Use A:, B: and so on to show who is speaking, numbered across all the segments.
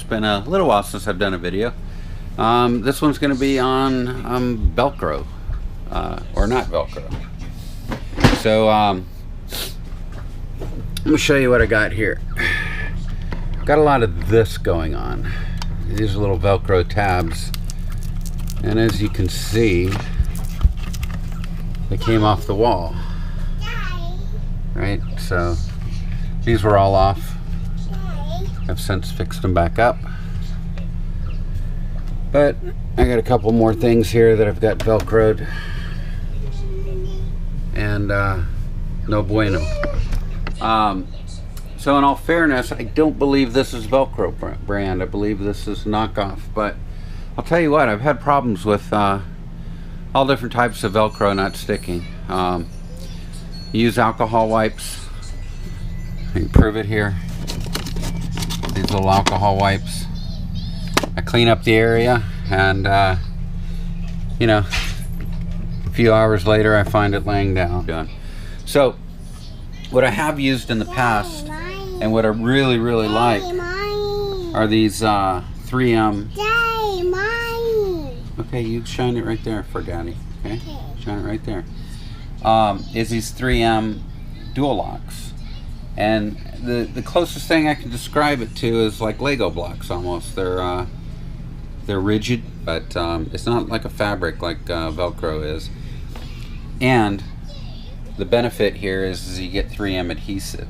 A: been a little while since I've done a video. This one's going to be on Velcro, or not Velcro. So I'm going to show you what I got here. Got a lot of this going on. These are little Velcro tabs, and as you can see, they came off the wall. Right, so these were all off. I've since fixed them back up. But I got a couple more things here that I've got Velcroed. And no bueno. So in all fairness, I don't believe this is Velcro brand. I believe this is knockoff. But I'll tell you what, I've had problems with all different types of Velcro not sticking. Use alcohol wipes. I can prove it here. These little alcohol wipes. I clean up the area, and you know, a few hours later I find it laying down. So what I have used in the past, and what I really like, are these 3M. Okay, you shine it right there for Daddy. Okay, shine it right there. Is these 3M dual locks, and the closest thing I can describe it to is like Lego blocks almost. They're rigid, but it's not like a fabric like Velcro is. And the benefit here is you get 3M adhesive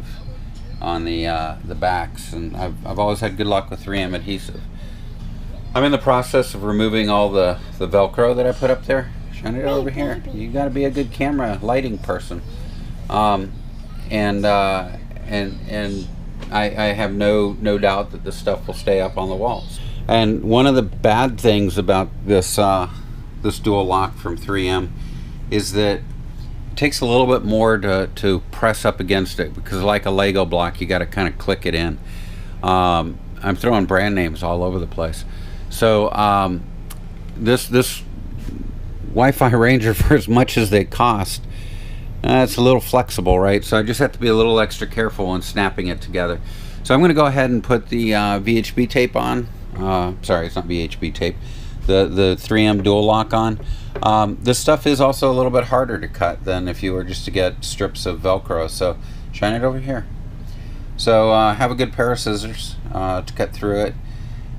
A: on the backs, and I've always had good luck with 3M adhesive. I'm in the process of removing all the Velcro that I put up there. Shine it over here. You got to be a good camera lighting person, and I have no doubt that this stuff will stay up on the walls. And one of the bad things about this this dual lock from 3M is that it takes a little bit more to press up against it, because like a Lego block, you got to kind of click it in. I'm throwing brand names all over the place. So this Wi-Fi Ranger, for as much as they cost, it's a little flexible, right? So I just have to be a little extra careful when snapping it together. So I'm going to go ahead and put the VHB tape on. Sorry, it's not VHB tape. The 3M dual lock on. This stuff is also a little bit harder to cut than if you were just to get strips of Velcro. So shine it over here. So have a good pair of scissors to cut through it.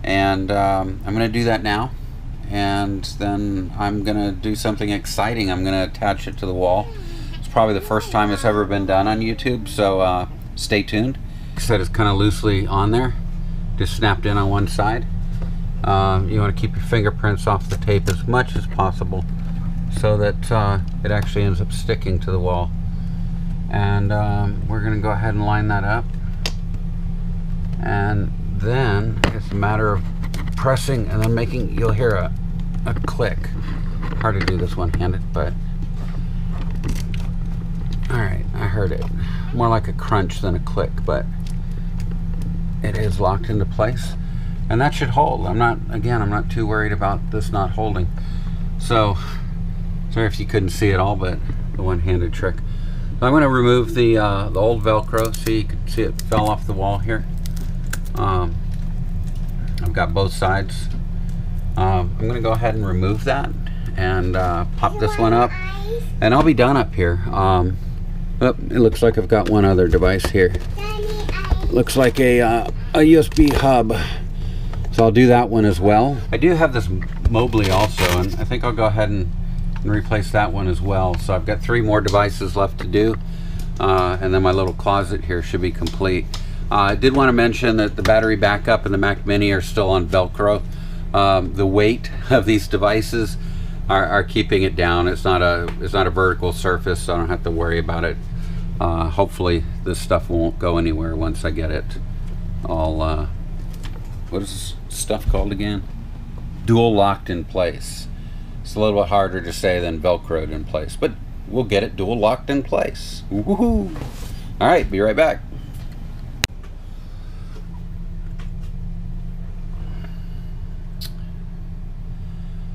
A: And I'm going to do that now. And then I'm gonna do something exciting. I'm gonna attach it to the wall. It's probably the first time it's ever been done on YouTube, so stay tuned. Like I said, it's kind of loosely on there, just snapped in on one side. You want to keep your fingerprints off the tape as much as possible so that it actually ends up sticking to the wall. And we're gonna go ahead and line that up, and then it's a matter of pressing and then making, you'll hear a click. Hard to do this one-handed, but alright, I heard it. More like a crunch than a click, but it is locked into place, and that should hold. I'm not too worried about this not holding. So sorry if you couldn't see it all, but the one-handed trick. So I'm going to remove the old Velcro. See, you can see it fell off the wall here. I've got both sides. I'm going to go ahead and remove that and pop this one up, and I'll be done up here. Oh, it looks like I've got one other device here. Looks like a USB hub, so I'll do that one as well. I do have this Mobley also, and I think I'll go ahead and replace that one as well. So I've got 3 more devices left to do, and then my little closet here should be complete. I did want to mention that the battery backup and the Mac Mini are still on Velcro. The weight of these devices are keeping it down. It's not a vertical surface, so I don't have to worry about it. Hopefully this stuff won't go anywhere once I get it all, what is this stuff called again? Dual locked in place. It's a little bit harder to say than Velcroed in place, but we'll get it dual locked in place. Woohoo! All right, be right back.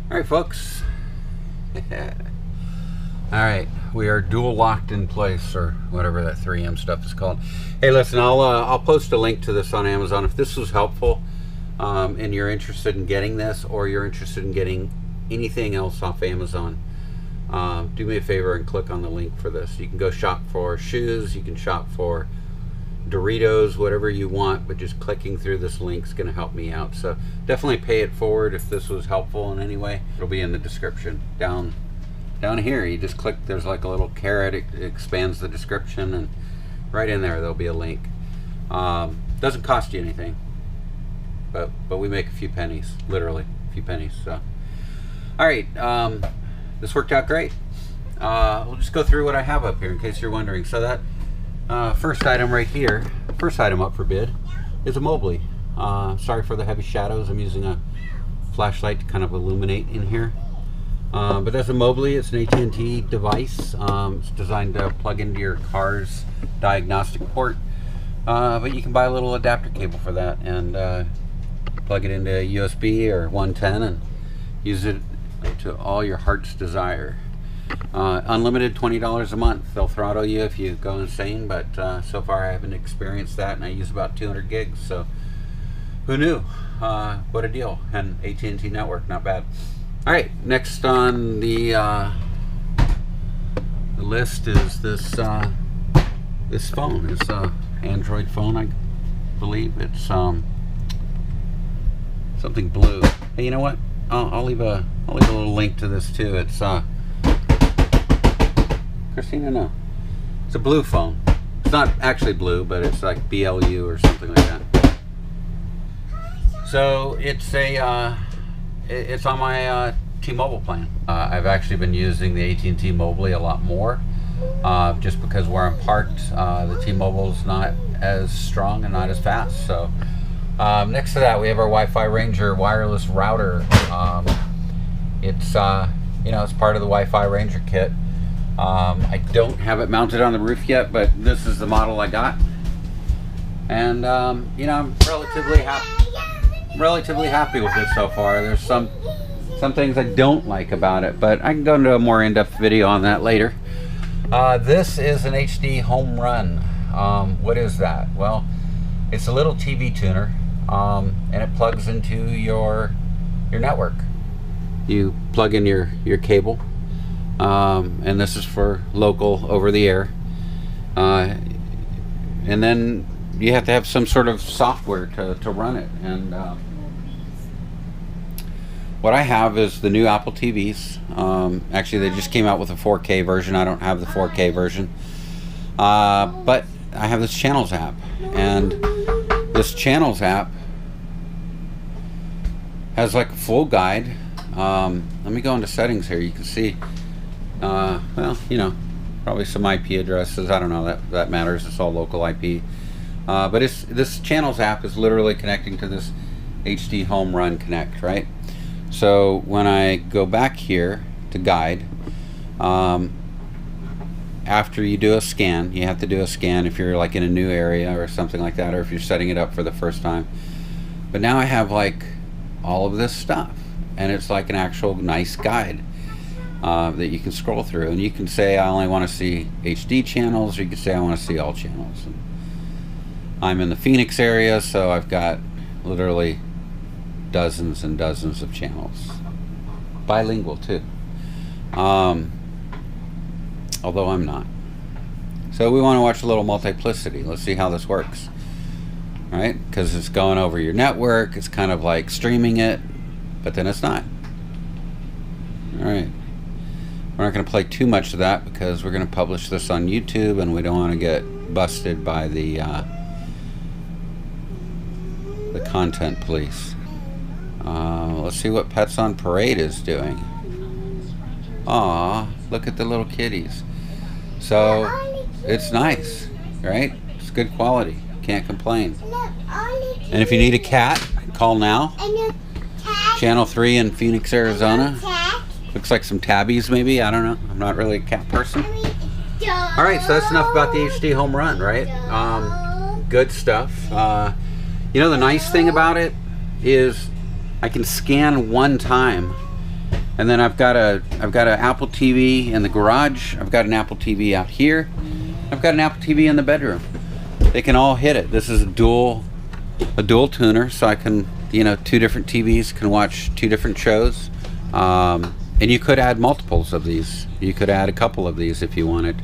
A: All right, folks. All right, we are dual locked in place, or whatever that 3M stuff is called. Hey, listen, I'll post a link to this on Amazon. If this was helpful, and you're interested in getting this, or you're interested in getting anything else off Amazon, do me a favor and click on the link for this. You can go shop for shoes, you can shop for Doritos, whatever you want, but just clicking through this link is going to help me out. So definitely pay it forward if this was helpful in any way. It'll be in the description down here. You just click, there's like a little caret, it expands the description, and right in there there'll be a link. Doesn't cost you anything, but we make a few pennies, literally a few pennies. So all right, this worked out great. We'll just go through what I have up here in case you're wondering. So that first item right here, first item up for bid, is a Mobley. Sorry for the heavy shadows. I'm using a flashlight to kind of illuminate in here. But that's a Mobley. It's an AT&T device. It's designed to plug into your car's diagnostic port. But you can buy a little adapter cable for that and plug it into USB or 110 and use it to all your heart's desire. Unlimited $20 a month. They'll throttle you if you go insane, but so far I haven't experienced that, and I use about 200 gigs, so who knew? What a deal. And AT&T network, not bad. All right, next on the list is this this phone. It's a Android phone, I believe. It's something blue. Hey, you know what? I'll leave a little link to this too. It's Christina, no. It's a blue phone. It's not actually blue, but it's like BLU or something like that. So it's a it's on my T-Mobile plan. I've actually been using the AT&T Mobley a lot more, just because where I'm parked, the T-Mobile's not as strong and not as fast. So next to that, we have our Wi-Fi Ranger wireless router. It's you know, it's part of the Wi-Fi Ranger kit. I don't have it mounted on the roof yet, but this is the model I got, and you know, I'm relatively happy with it so far. There's some things I don't like about it, but I can go into a more in-depth video on that later. This is an HD HomeRun. What is that? Well, it's a little TV tuner, and it plugs into your network. You plug in your cable. And this is for local over the air, and then you have to have some sort of software to run it. And what I have is the new Apple TVs. Actually, they just came out with a 4K version. I don't have the 4K version, but I have this Channels app, and this Channels app has like a full guide. Let me go into settings here. You can see well, you know, probably some IP addresses. I don't know, that matters. It's all local IP. But this Channels app is literally connecting to this HD HomeRun Connect, right? So when I go back here to guide, after you do a scan, you have to do a scan if you're like in a new area or something like that, or if you're setting it up for the first time. But now I have like all of this stuff, and it's like an actual nice guide that you can scroll through, and you can say I only want to see HD channels, or you can say I want to see all channels. And I'm in the Phoenix area, so I've got literally dozens and dozens of channels. Bilingual too, although I'm not. So we want to watch a little multiplicity. Let's see how this works, right? Because it's going over your network, it's kind of like streaming it, but then it's not. All right. We're not going to play too much of that because we're going to publish this on YouTube, and we don't want to get busted by the content police. Let's see what Pets on Parade is doing. Aw, look at the little kitties. So it's nice, right? It's good quality. Can't complain. And if you need a cat, call now. Channel 3 in Phoenix, Arizona. Looks like some tabbies, maybe. I don't know. I'm not really a cat person. All right, so that's enough about the HD HomeRun, right? Good stuff. You know, the nice thing about it is I can scan one time, and then I've got an Apple TV in the garage. I've got an Apple TV out here. I've got an Apple TV in the bedroom. They can all hit it. This is a dual tuner, so I can you know, 2 different TVs can watch 2 different shows. And you could add multiples of these. You could add a couple of these if you wanted.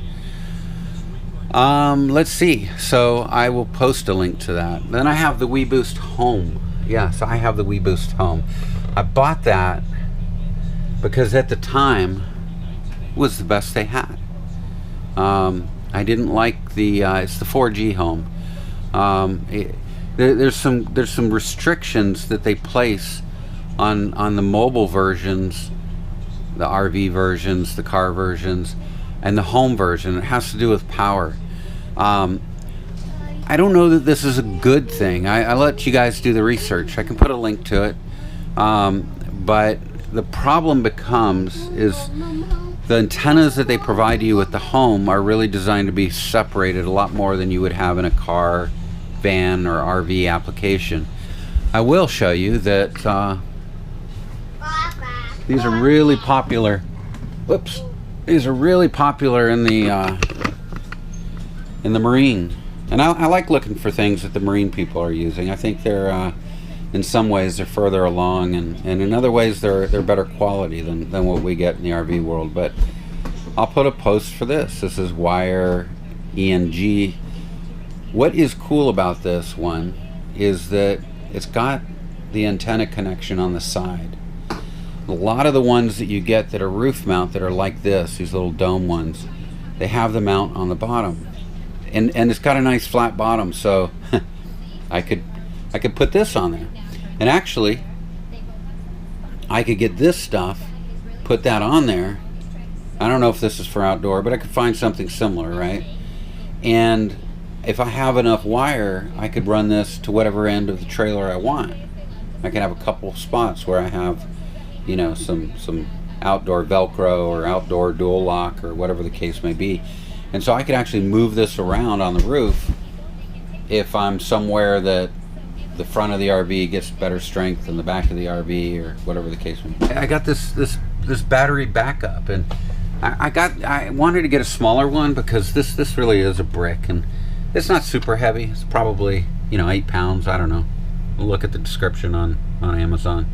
A: Let's see. So I will post a link to that. Then I have the WeBoost Home. Yes, I have the WeBoost Home. I bought that because at the time it was the best they had. I didn't like the it's the 4G Home. There's some restrictions that they place on the mobile versions, the RV versions, the car versions, and the home version. It has to do with power. I don't know that this is a good thing. I let you guys do the research. I can put a link to it. But the problem is the antennas that they provide you with the home are really designed to be separated a lot more than you would have in a car, van, or RV application. I will show you that these are really popular. Whoops. These are really popular in the marine. And I like looking for things that the marine people are using. I think they're, in some ways, they're further along, and in other ways, they're better quality than what we get in the RV world. But I'll put a post for this. This is WireEng. What is cool about this one is that it's got the antenna connection on the side. A lot of the ones that you get that are roof mount that are like this, these little dome ones, they have the mount on the bottom. And it's got a nice flat bottom, so I could put this on there. And actually, I could get this stuff, put that on there. I don't know if this is for outdoor, but I could find something similar, right? And if I have enough wire, I could run this to whatever end of the trailer I want. I can have a couple spots where I have, you know, some outdoor Velcro or outdoor dual lock or whatever the case may be. And so I could actually move this around on the roof if I'm somewhere that the front of the RV gets better strength than the back of the RV or whatever the case may be. I got this battery backup, and I wanted to get a smaller one because this really is a brick, and it's not super heavy. It's probably, you know, 8 pounds. I don't know. Look at the description on Amazon.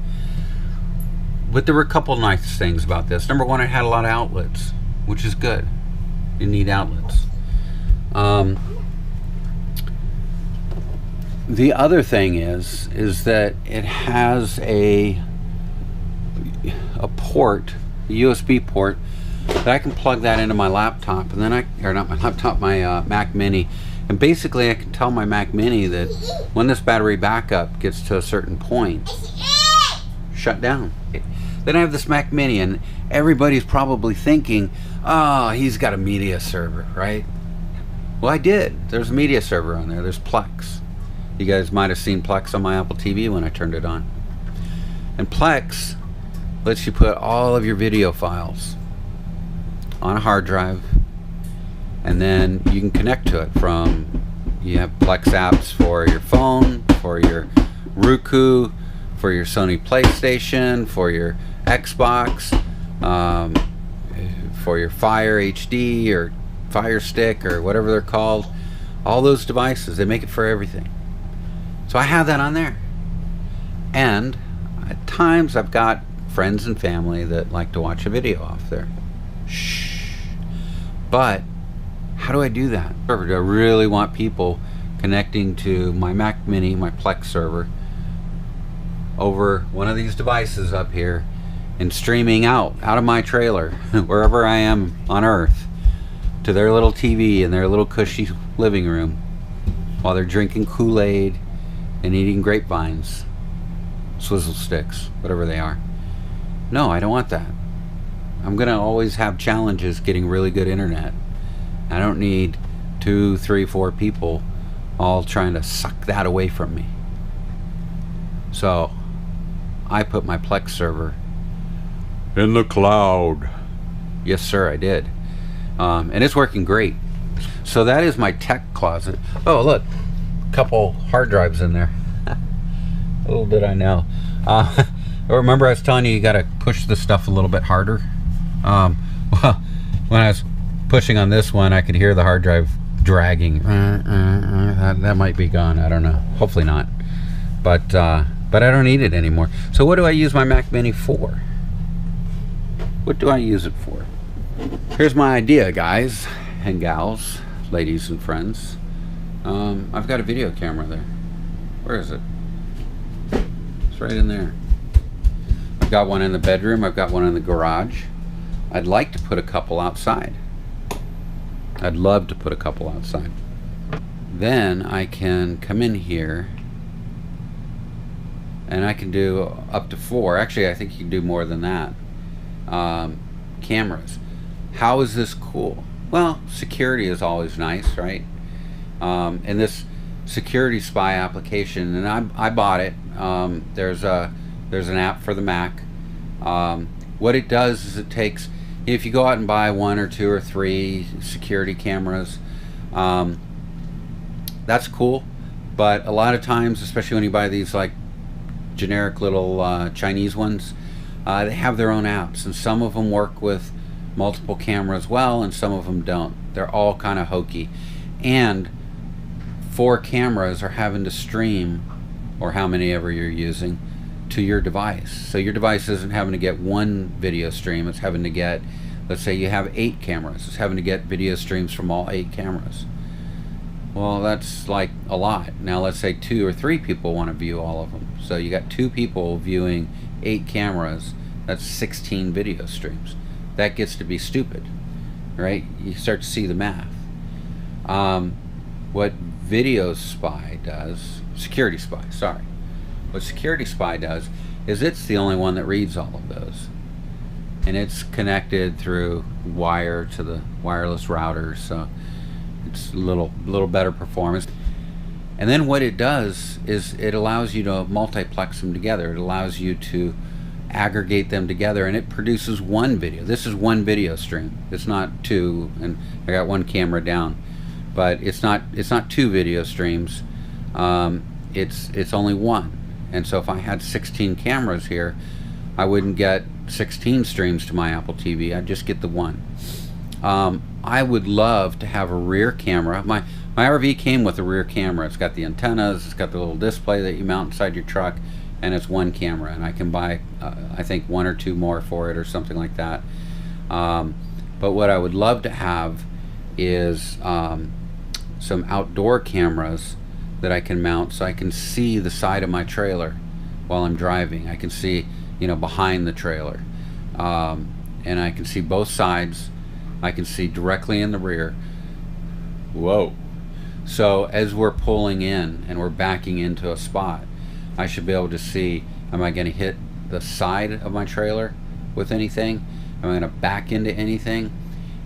A: But there were a couple nice things about this. Number one, it had a lot of outlets, which is good. You need outlets. The other thing is that it has a port, a USB port, that I can plug that into my laptop, and then not my laptop, my Mac Mini, and basically I can tell my Mac Mini that when this battery backup gets to a certain point, shut down. Then I have this Mac Mini, and everybody's probably thinking, oh, he's got a media server, right? Well, I did. There's a media server on there. There's Plex. You guys might have seen Plex on my Apple TV when I turned it on. And Plex lets you put all of your video files on a hard drive, and then you can connect to it from, you have Plex apps for your phone, for your Roku, for your Sony PlayStation, for your Xbox, for your Fire HD or Fire Stick or whatever they're called. All those devices, they make it for everything. So I have that on there. And at times I've got friends and family that like to watch a video off there. Shh. But how do I do that? Do I really want people connecting to my Mac Mini, my Plex server, over one of these devices up here and streaming out of my trailer, wherever I am on Earth, to their little TV in their little cushy living room while they're drinking Kool-Aid and eating grapevines, swizzle sticks, whatever they are? No, I don't want that. I'm gonna always have challenges getting really good internet. I don't need 2, 3, 4 people all trying to suck that away from me. So I put my Plex server in the cloud. Yes, sir, I did. And it's working great. So that is my tech closet. Oh, look, a couple hard drives in there. Little did I know. Remember I was telling you got to push the stuff a little bit harder? Well, when I was pushing on this one, I could hear the hard drive dragging. That might be gone. I don't know. Hopefully not. But but I don't need it anymore. So what do I use my Mac Mini for? What do I use it for? Here's my idea, guys and gals, ladies and friends. I've got a video camera there. Where is it? It's right in there. I've got one in the bedroom. I've got one in the garage. I'd like to put a couple outside. I'd love to put a couple outside. Then I can come in here and I can do up to 4. Actually, I think you can do more than that. Cameras. How is this cool? Well, security is always nice, right? And this security spy application, and I bought it. There's an app for the Mac. What it does is it takes, if you go out and buy 1 or 2 or 3 security cameras, that's cool, but a lot of times, especially when you buy these like generic little Chinese ones, they have their own apps, and some of them work with multiple cameras well, and some of them don't. They're all kind of hokey, and 4 cameras are having to stream, or how many ever you're using, to your device. So your device isn't having to get 1 video stream, it's having to get, let's say you have 8 cameras, it's having to get video streams from all 8 cameras. Well, that's like a lot. Now let's say 2 or 3 people want to view all of them. So you got 2 people viewing 8 cameras, that's 16 video streams. That gets to be stupid, right? You start to see the math. What Video Spy does, Security Spy, sorry. What Security Spy does is it's the only one that reads all of those. And it's connected through wire to the wireless router, so it's a little better performance. And then what it does is it allows you to multiplex them together. It allows you to aggregate them together, and it produces 1 video. This is 1 video stream. It's not 2, and I got 1 camera down, but it's not 2 video streams. It's only 1. And so if I had 16 cameras here, I wouldn't get 16 streams to my Apple TV. I'd just get the 1. I would love to have a rear camera. My RV came with a rear camera. It's got the antennas, it's got the little display that you mount inside your truck, and it's 1 camera, and I can buy I think 1 or 2 more for it or something like that. But what I would love to have is some outdoor cameras that I can mount, so I can see the side of my trailer while I'm driving. I can see, you know, behind the trailer, and I can see both sides. I can see directly in the rear. Whoa. So as we're pulling in and we're backing into a spot, I should be able to see, am I going to hit the side of my trailer with anything? Am I going to back into anything?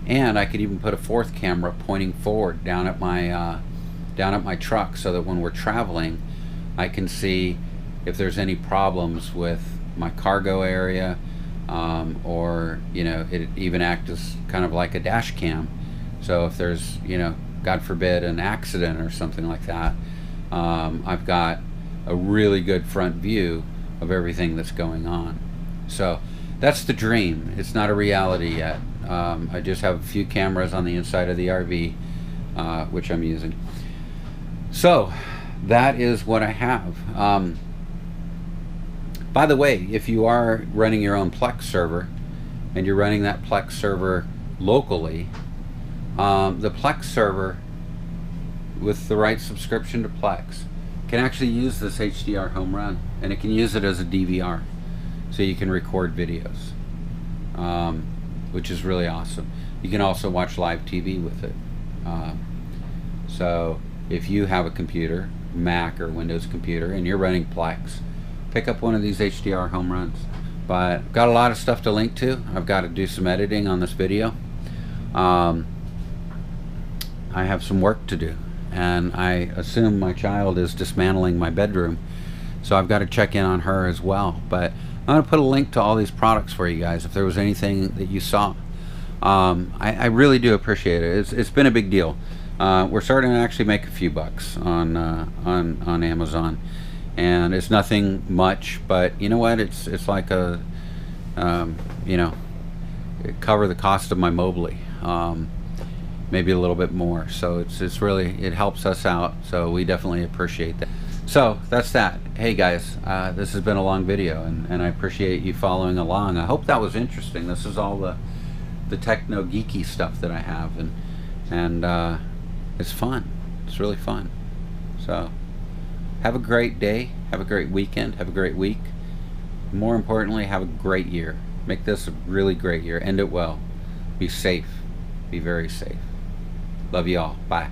A: And I could even put a 4th camera pointing forward down at my truck, so that when we're traveling, I can see if there's any problems with my cargo area, or, you know, it even acts as kind of like a dash cam. So if there's, you know, God forbid, an accident or something like that, I've got a really good front view of everything that's going on. So that's the dream. It's not a reality yet. I just have a few cameras on the inside of the RV, which I'm using. So that is what I have. By the way, if you are running your own Plex server and you're running that Plex server locally, the Plex server with the right subscription to Plex can actually use this HDR HomeRun, and it can use it as a DVR, so you can record videos, which is really awesome. You can also watch live TV with it. So if you have a computer, Mac or Windows computer, and you're running Plex, pick up one of these HDR HomeRuns. But I've got a lot of stuff to link to. I've got to do some editing on this video. I have some work to do, and I assume my child is dismantling my bedroom, so I've got to check in on her as well. But I'm going to put a link to all these products for you guys if there was anything that you saw. I really do appreciate it. It's been a big deal. We're starting to actually make a few bucks on Amazon, and it's nothing much, but you know what? It's like a you know, cover the cost of my Mobley, maybe a little bit more. So it's really, it helps us out. So we definitely appreciate that. So that's that. Hey guys, this has been a long video, and I appreciate you following along. I hope that was interesting. This is all the techno geeky stuff that I have, and it's fun. It's really fun. So have a great day, have a great weekend, have a great week. More importantly, have a great year. Make this a really great year. End it well. Be safe. Be very safe. Love you all. Bye.